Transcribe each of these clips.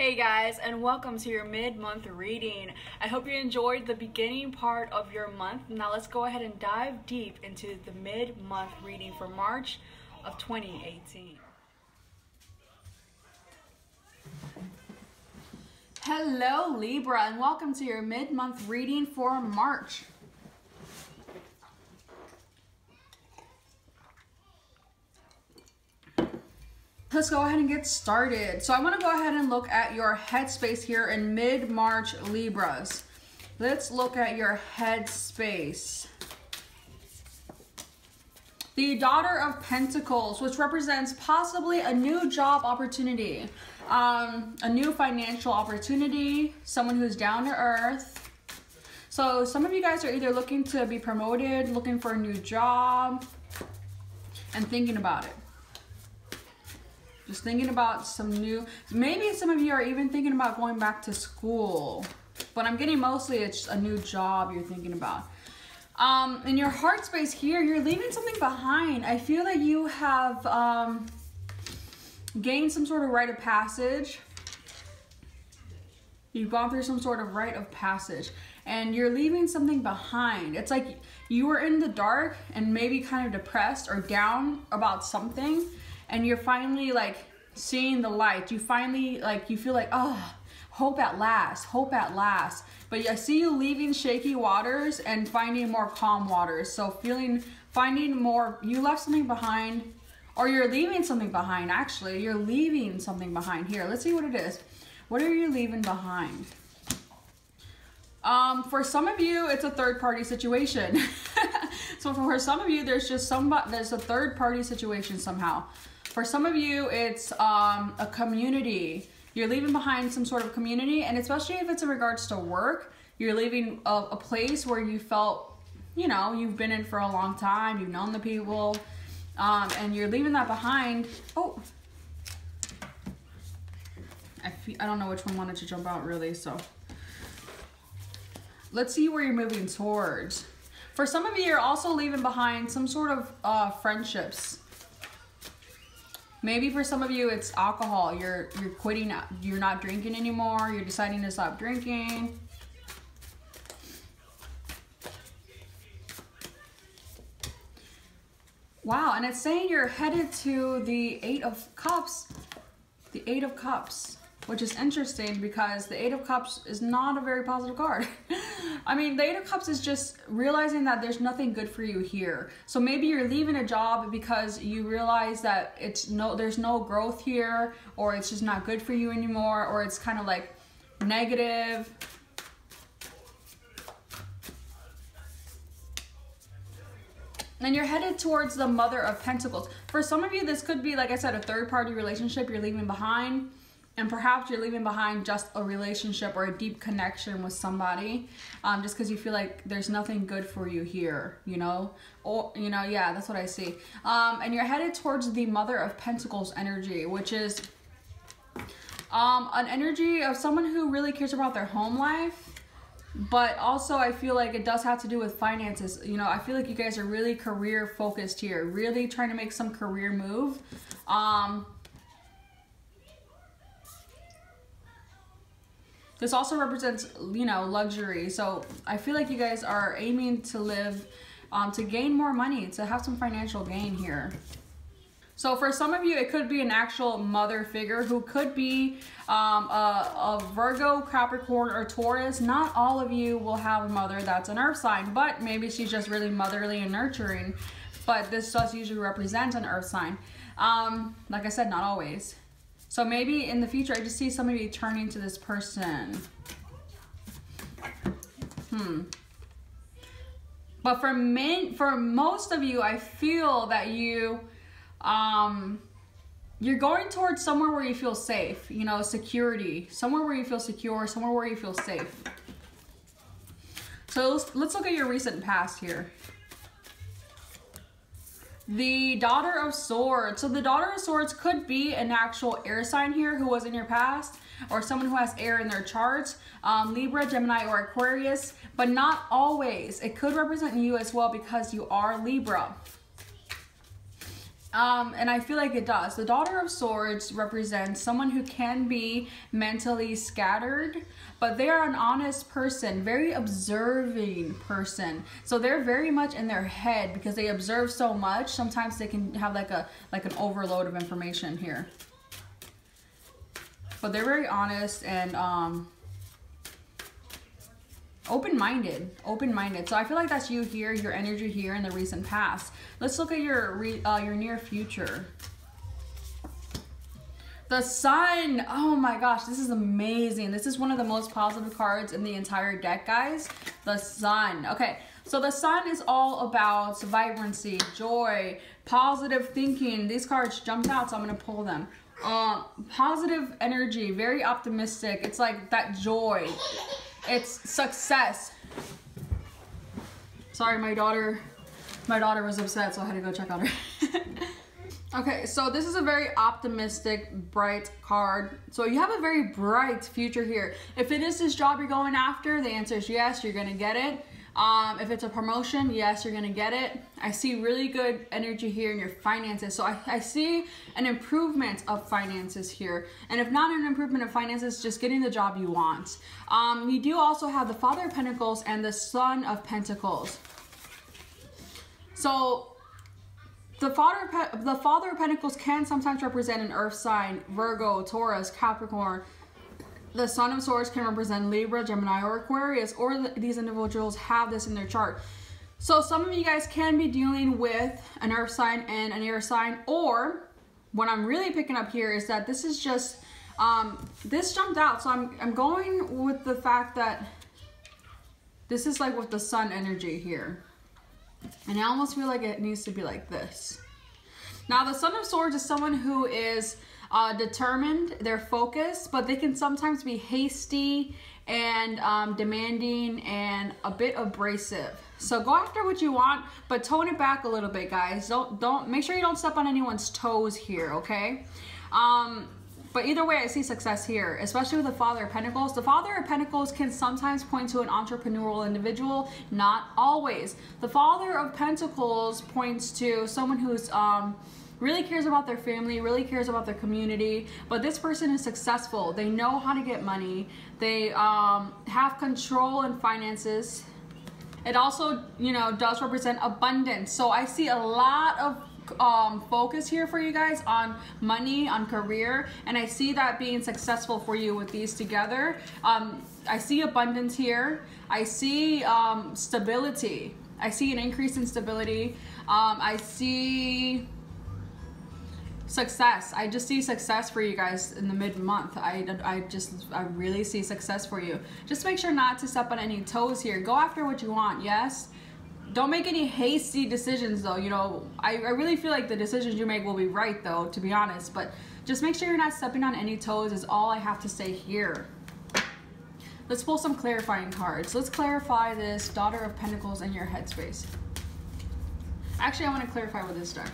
Hey guys, and welcome to your mid-month reading. I hope you enjoyed the beginning part of your month. Now let's go ahead and dive deep into the mid-month reading for March of 2018. Hello Libra, and welcome to your mid-month reading for March. Let's go ahead and get started. So I want to go ahead and look at your headspace here in mid-March Libras. Let's look at your headspace. The Daughter of Pentacles, which represents possibly a new job opportunity, a new financial opportunity, someone who's down to earth. So some of you guys are either looking to be promoted, looking for a new job, and thinking about it. Just thinking about some new, maybe some of you are even thinking about going back to school, but I'm getting mostly it's a new job you're thinking about. In your heart space here, you're leaving something behind. I feel that you have gained some sort of rite of passage. You've gone through some sort of rite of passage and you're leaving something behind. It's like you were in the dark and maybe kind of depressed or down about something, and you're finally like seeing the light. You finally you feel like, oh, hope at last, hope at last. But I see you leaving shaky waters and finding more calm waters. So finding more, you left something behind, or you're leaving something behind. Actually, you're leaving something behind here. Let's see what it is. What are you leaving behind? For some of you, it's a third-party situation. So for some of you, there's a third-party situation somehow. For some of you, it's a community. You're leaving behind some sort of community, and especially if it's in regards to work, you're leaving a place where you felt, you know, you've been in for a long time, you've known the people, and you're leaving that behind. Oh, I don't know which one wanted to jump out really, so let's see where you're moving towards. For some of you, you're also leaving behind some sort of friendships. Maybe for some of you, it's alcohol. You're quitting, you're not drinking anymore. You're deciding to stop drinking. Wow, and it's saying you're headed to the Eight of Cups. The Eight of Cups, which is interesting because the Eight of Cups is not a very positive card. I mean, the Eight of Cups is just realizing that there's nothing good for you here. So maybe you're leaving a job because you realize that there's no growth here, or it's just not good for you anymore, or it's kind of like negative. And you're headed towards the Mother of Pentacles. For some of you, this could be, like I said, a third-party relationship you're leaving behind. And perhaps you're leaving behind just a relationship or a deep connection with somebody, just because you feel like there's nothing good for you here, you know? Or, you know, yeah, that's what I see. And you're headed towards the Mother of Pentacles energy, which is an energy of someone who really cares about their home life. But also I feel like it does have to do with finances. You know, I feel like you guys are really career focused here, really trying to make some career move. This also represents, you know, luxury. So I feel like you guys are aiming to live, to gain more money, to have some financial gain here. So for some of you, it could be an actual mother figure who could be a Virgo, Capricorn, or Taurus. Not all of you will have a mother that's an earth sign, but maybe she's just really motherly and nurturing. But this does usually represent an earth sign. Like I said, not always. So maybe in the future, I just see some of you turning to this person. But for most of you, I feel that you're going towards somewhere where you feel safe, you know, security, somewhere where you feel secure, somewhere where you feel safe. So let's look at your recent past here. The Daughter of Swords. So the Daughter of Swords could be an actual air sign here who was in your past, or someone who has air in their charts, Libra, Gemini, or Aquarius, but not always. It could represent you as well because you are Libra. And I feel like it does. The Daughter of Swords represents someone who can be mentally scattered, but they are an honest person, very observing person. So they're very much in their head because they observe so much. Sometimes they can have like an overload of information here. But they're very honest and open-minded. So I feel like that's you here, your energy here in the recent past. Let's look at your near future. The Sun. Oh my gosh, this is amazing. This is one of the most positive cards in the entire deck, guys. The Sun. Okay, so the Sun is all about vibrancy, joy, positive thinking. These cards jumped out, so I'm gonna pull them. Positive energy, very optimistic. It's like that joy. It's success. Sorry, my daughter was upset, so I had to go check on her. Okay, so this is a very optimistic, bright card. So you have a very bright future here. If it is this job you're going after, the answer is yes, you're gonna get it. If it's a promotion, yes, you're gonna get it. I see really good energy here in your finances. So I see an improvement of finances here. And if not an improvement of finances, just getting the job you want. You do also have the Father of Pentacles and the Son of Pentacles. So the Father of Pentacles can sometimes represent an earth sign, Virgo, Taurus, Capricorn. The Son of Swords can represent Libra, Gemini, or Aquarius, or these individuals have this in their chart. So some of you guys can be dealing with an earth sign and an air sign, or what I'm really picking up here is that this is just, this jumped out. So I'm going with the fact that this is like with the Sun energy here. And I almost feel like it needs to be like this. Now the Son of Swords is someone who is determined, they're focused, but they can sometimes be hasty and demanding and a bit abrasive. So go after what you want, but tone it back a little bit, guys. Don't make sure you don't step on anyone's toes here, okay? But either way, I see success here, especially with the Father of Pentacles. The Father of Pentacles can sometimes point to an entrepreneurial individual, not always. The Father of Pentacles points to someone who's really cares about their family, really cares about their community, but this person is successful. They know how to get money. They have control in finances. It also, you know, does represent abundance. So I see a lot of focus here for you guys on money, on career, and I see that being successful for you with these together. I see abundance here. I see stability. I see an increase in stability. I see success. I just see success for you guys in the mid-month. I really see success for you. Just make sure not to step on any toes here. Go after what you want, yes? Don't make any hasty decisions though. You know, I really feel like the decisions you make will be right though, to be honest, but just make sure you're not stepping on any toes is all I have to say here. Let's pull some clarifying cards. Let's clarify this Daughter of Pentacles in your headspace. Actually, I want to clarify with this deck.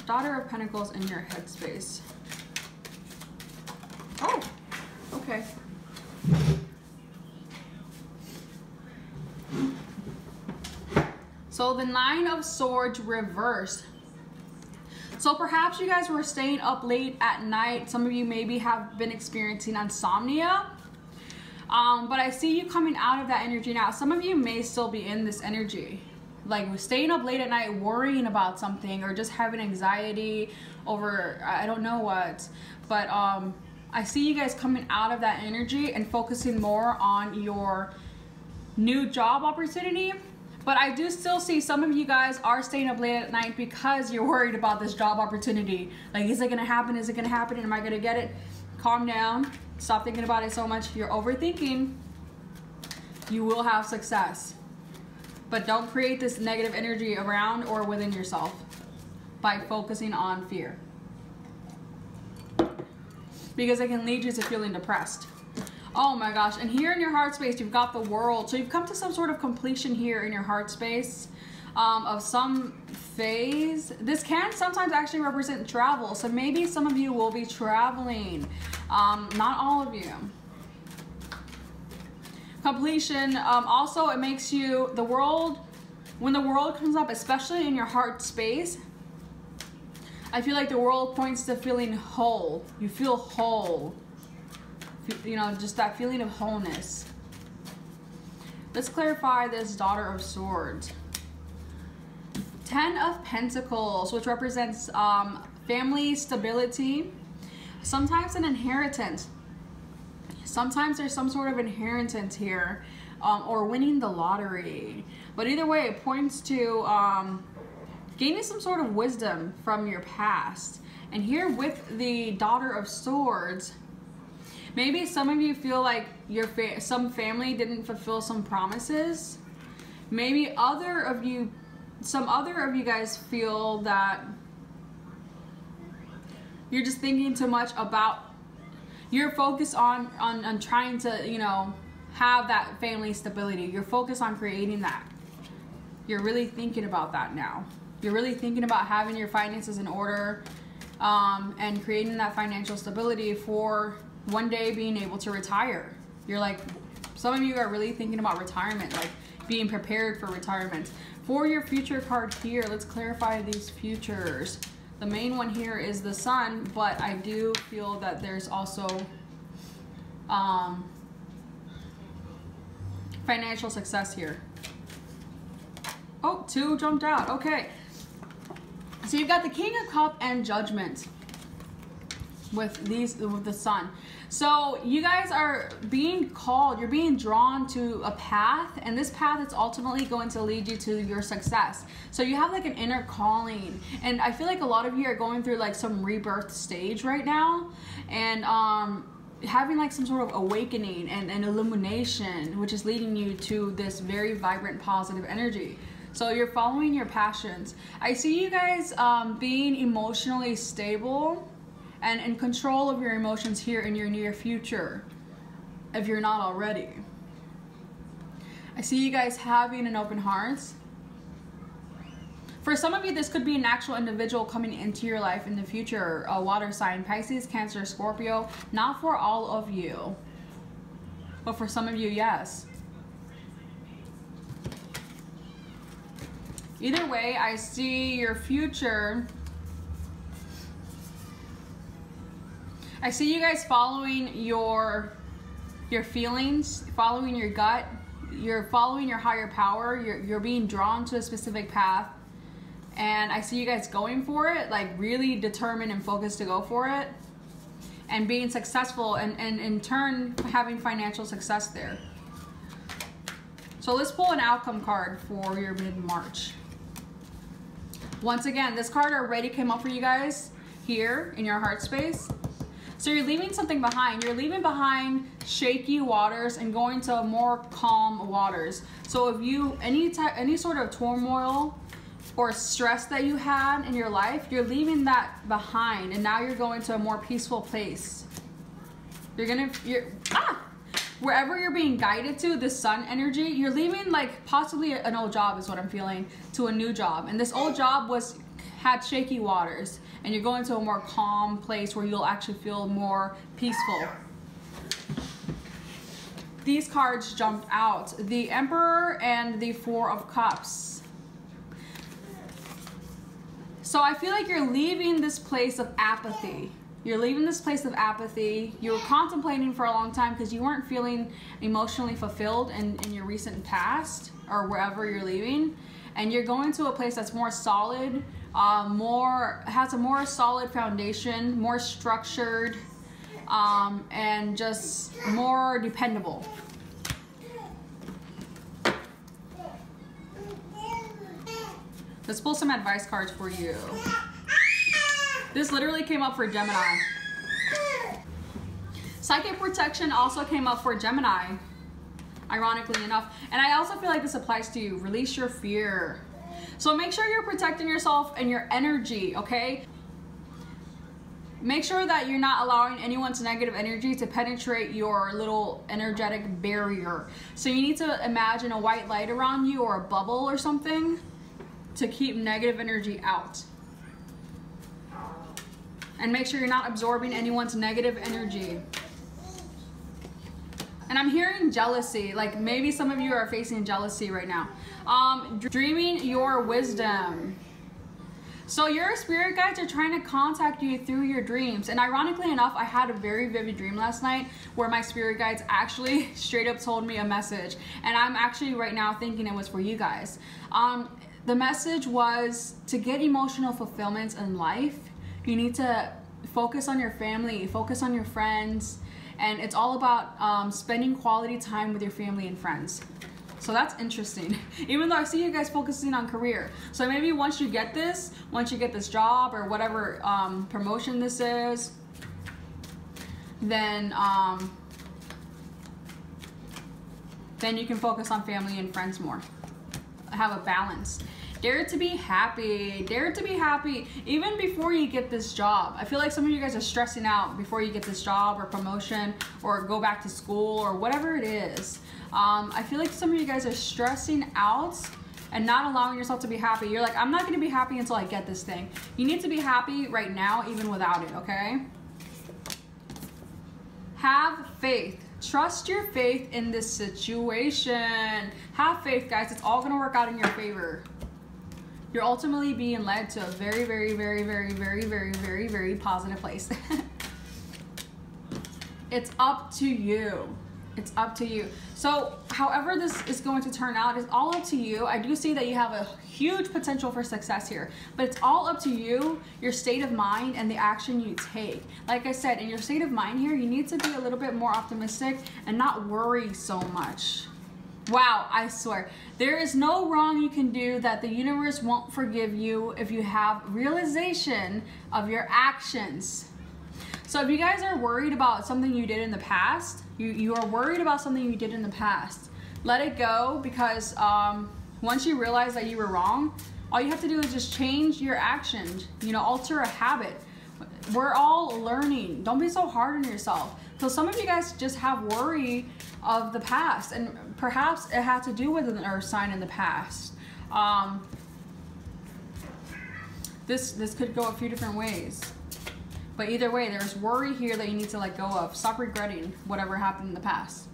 Daughter of Pentacles in your headspace. Oh, okay. So the Nine of Swords reversed. So perhaps you guys were staying up late at night. Some of you maybe have been experiencing insomnia. But I see you coming out of that energy now. Some of you may still be in this energy. Like staying up late at night worrying about something or just having anxiety over I don't know what. But I see you guys coming out of that energy and focusing more on your new job opportunity. But I do still see some of you guys are staying up late at night because you're worried about this job opportunity. Like, is it gonna happen? Is it gonna happen? Am I gonna get it? Calm down. Stop thinking about it so much. You're overthinking. You will have success. But don't create this negative energy around or within yourself by focusing on fear. Because it can lead you to feeling depressed. Oh my gosh, and here in your heart space, you've got the World. So you've come to some sort of completion here in your heart space of some phase. This can sometimes actually represent travel. So maybe some of you will be traveling, not all of you. Completion, also it makes you, the World When the world comes up, especially in your heart space, I feel like the world points to feeling whole. You feel whole. You know, just that feeling of wholeness. Let's clarify this Daughter of Swords. 10 of Pentacles, which represents family stability. Sometimes an inheritance. Sometimes there's some sort of inheritance here, or winning the lottery. But either way, it points to gaining some sort of wisdom from your past. And here with the Daughter of Swords, maybe some of you feel like some family didn't fulfill some promises. Maybe some other of you guys feel that you're just thinking too much about, you're focused on trying to, you know, have that family stability. You're focused on creating that. You're really thinking about that now. You're really thinking about having your finances in order, and creating that financial stability for one day being able to retire. You're like, some of you are really thinking about retirement, like being prepared for retirement. For your future card here, let's clarify these futures. The main one here is the Sun, but I do feel that there's also financial success here. Oh, 2 jumped out. Okay. So you've got the King of Cups and Judgment with the Sun. So you guys are being called, you're being drawn to a path, and this path is ultimately going to lead you to your success. So you have like an inner calling, and I feel like a lot of you are going through like some rebirth stage right now, and having like some sort of awakening and illumination, which is leading you to this very vibrant, positive energy. So you're following your passions. I see you guys being emotionally stable and in control of your emotions here in your near future, if you're not already. I see you guys having an open heart. For some of you, this could be an actual individual coming into your life in the future, a water sign, Pisces, Cancer, Scorpio. Not for all of you, but for some of you, yes. Either way, I see your future. I see you guys following your feelings, following your gut. You're following your higher power. You're being drawn to a specific path. And I see you guys going for it, like really determined and focused to go for it. And being successful, and in turn having financial success there. So let's pull an outcome card for your mid-March. Once again, this card already came up for you guys here in your heart space. So you're leaving something behind. You're leaving behind shaky waters and going to more calm waters. So if you, any sort of turmoil or stress that you had in your life, you're leaving that behind, and now you're going to a more peaceful place. Wherever you're being guided to, the Sun energy, you're leaving like possibly an old job is what I'm feeling, to a new job. And this old job had shaky waters, and you're going to a more calm place where you'll actually feel more peaceful. These cards jumped out, the Emperor and the 4 of Cups. So I feel like you're leaving this place of apathy. You're leaving this place of apathy. You were contemplating for a long time because you weren't feeling emotionally fulfilled in your recent past or wherever you're leaving. And you're going to a place that's more solid, has a more solid foundation, more structured, and just more dependable. Let's pull some advice cards for you. This literally came up for Gemini. Psychic protection also came up for Gemini, ironically enough. And I also feel like this applies to you. Release your fear. So make sure you're protecting yourself and your energy, okay? Make sure that you're not allowing anyone's negative energy to penetrate your little energetic barrier. So you need to imagine a white light around you or a bubble or something to keep negative energy out. And make sure you're not absorbing anyone's negative energy. And And I'm hearing jealousy, like maybe some of you are facing jealousy right now. Dreaming your wisdom. So your spirit guides are trying to contact you through your dreams. And ironically enough, I had a very vivid dream last night where my spirit guides actually straight up told me a message. And I'm actually right now thinking it was for you guys. The message was to get emotional fulfillment in life, you need to focus on your family, focus on your friends. And it's all about spending quality time with your family and friends. So that's interesting. Even though I see you guys focusing on career. So maybe once you get this job or whatever promotion this is, then you can focus on family and friends more. Have a balance. Dare to be happy. Dare to be happy even before you get this job. I feel like some of you guys are stressing out before you get this job or promotion or go back to school or whatever it is. I feel like some of you guys are stressing out and not allowing yourself to be happy. You're like, I'm not going to be happy until I get this thing. You need to be happy right now, even without it, okay? Have faith. Trust your faith in this situation. Have faith, guys. It's all going to work out in your favor. You're ultimately being led to a very, very, very, very, very, very, very, very positive place. It's up to you. It's up to you. So however this is going to turn out is all up to you. I do see that you have a huge potential for success here, but it's all up to you, your state of mind, and the action you take. Like I said, in your state of mind here, you need to be a little bit more optimistic and not worry so much. Wow, I swear, there is no wrong you can do that the universe won't forgive you if you have realization of your actions. So if you guys are worried about something you did in the past, you are worried about something you did in the past, let it go, because once you realize that you were wrong, all you have to do is just change your actions, you know, alter a habit. We're all learning. Don't be so hard on yourself. So some of you guys just have worry of the past, and perhaps it had to do with an earth sign in the past. This could go a few different ways. But either way, there's worry here that you need to let go of. Stop regretting whatever happened in the past.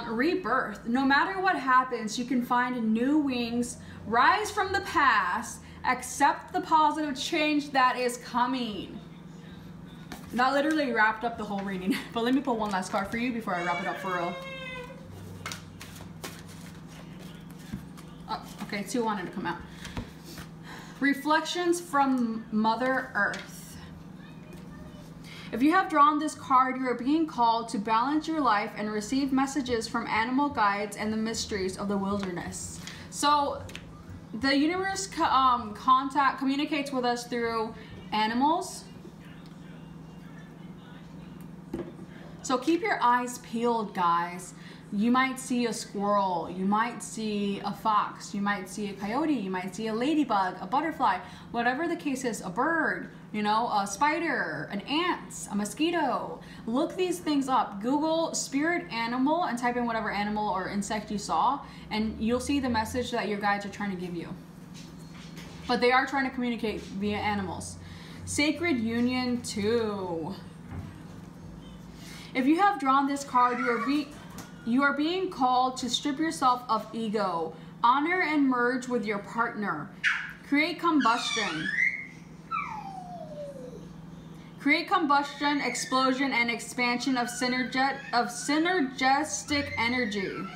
Rebirth. No matter what happens, you can find new wings, rise from the past, accept the positive change that is coming. That literally wrapped up the whole reading. But let me pull one last card for you before I wrap it up for real. Oh, okay, two wanted to come out. Reflections from Mother Earth. If you have drawn this card, you are being called to balance your life and receive messages from animal guides and the mysteries of the wilderness. So the universe communicates with us through animals. So keep your eyes peeled, guys. You might see a squirrel, you might see a fox, you might see a coyote, you might see a ladybug, a butterfly, whatever the case is, a bird, you know, a spider, an ant, a mosquito. Look these things up. Google spirit animal and type in whatever animal or insect you saw, and you'll see the message that your guides are trying to give you. But they are trying to communicate via animals. Sacred Union 2. If you have drawn this card, you are being called to strip yourself of ego, honor and merge with your partner. Create combustion. Create combustion, explosion, and expansion of synergistic energy.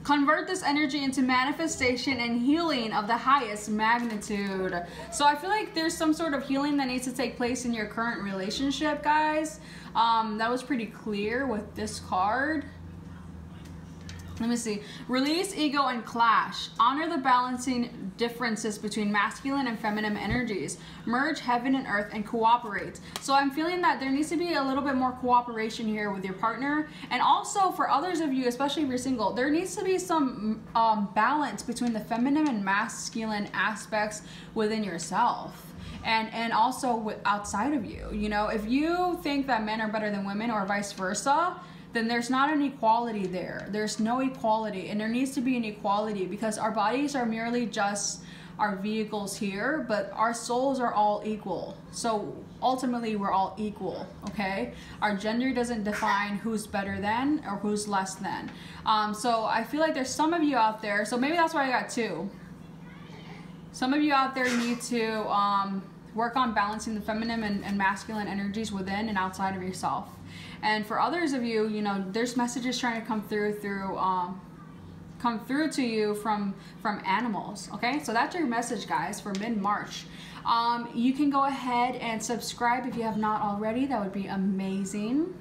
Convert this energy into manifestation and healing of the highest magnitude. So I feel like there's some sort of healing that needs to take place in your current relationship, guys. That was pretty clear with this card. Let me see. Release ego and clash. Honor the balancing differences between masculine and feminine energies. Merge heaven and earth and cooperate. So I'm feeling that there needs to be a little bit more cooperation here with your partner. And also for others of you, especially if you're single, there needs to be some balance between the feminine and masculine aspects within yourself. And also outside of you. You know, if you think that men are better than women or vice versa, then there's not an equality there. There's no equality, and there needs to be an equality, because our bodies are merely just our vehicles here, but our souls are all equal. So ultimately we're all equal, okay? Our gender doesn't define who's better than or who's less than. So I feel like there's some of you out there, so maybe that's why I got 2. Some of you out there need to work on balancing the feminine and masculine energies within and outside of yourself. And for others of you, you know, there's messages trying to come through to you from animals, okay? So that's your message, guys, for mid-March. You can go ahead and subscribe if you have not already. That would be amazing.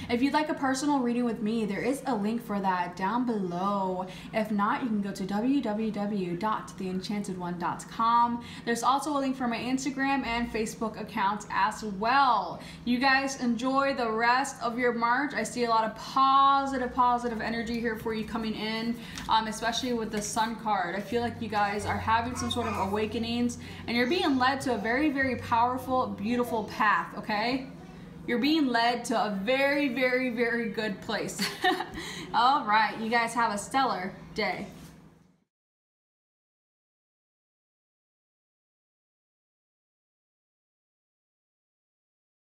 If you'd like a personal reading with me, there is a link for that down below. If not, you can go to www.theenchantedone.com. There's also a link for my Instagram and Facebook accounts as well. You guys enjoy the rest of your March. I see a lot of positive energy here for you coming in, especially with the Sun card. I feel like you guys are having some sort of awakenings and you're being led to a very, very powerful, beautiful path, okay? You're being led to a very, very, very good place. All right, you guys have a stellar day.